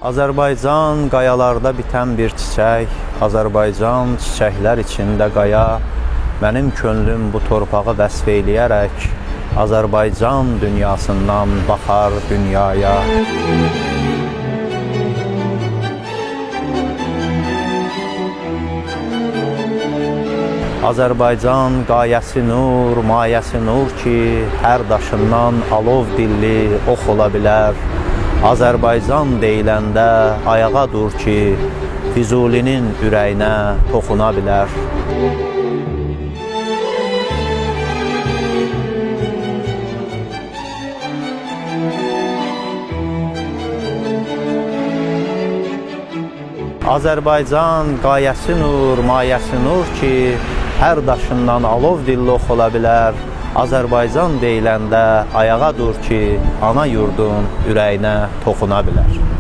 Azərbaycan qayalarda bitən bir çiçək, Azərbaycan çiçəklər içində qaya, mənim könlüm bu torpağı vəsf eləyərək Azərbaycan dünyasından baxar dünyaya. Azərbaycan qayəsi nur, mayəsi nur ki, hər daşından alov dilli ox ola bilər. Azərbaycan deyiləndə ayağa dur ki, Füzulinin ürəyinə toxuna bilər. Azərbaycan qayəsi nur, mayəsi nur ki, hər daşından alov dilli ox ola bilər. Azərbaycan deyiləndə ayağa dur ki, ana yurdun ürəyinə toxuna bilər.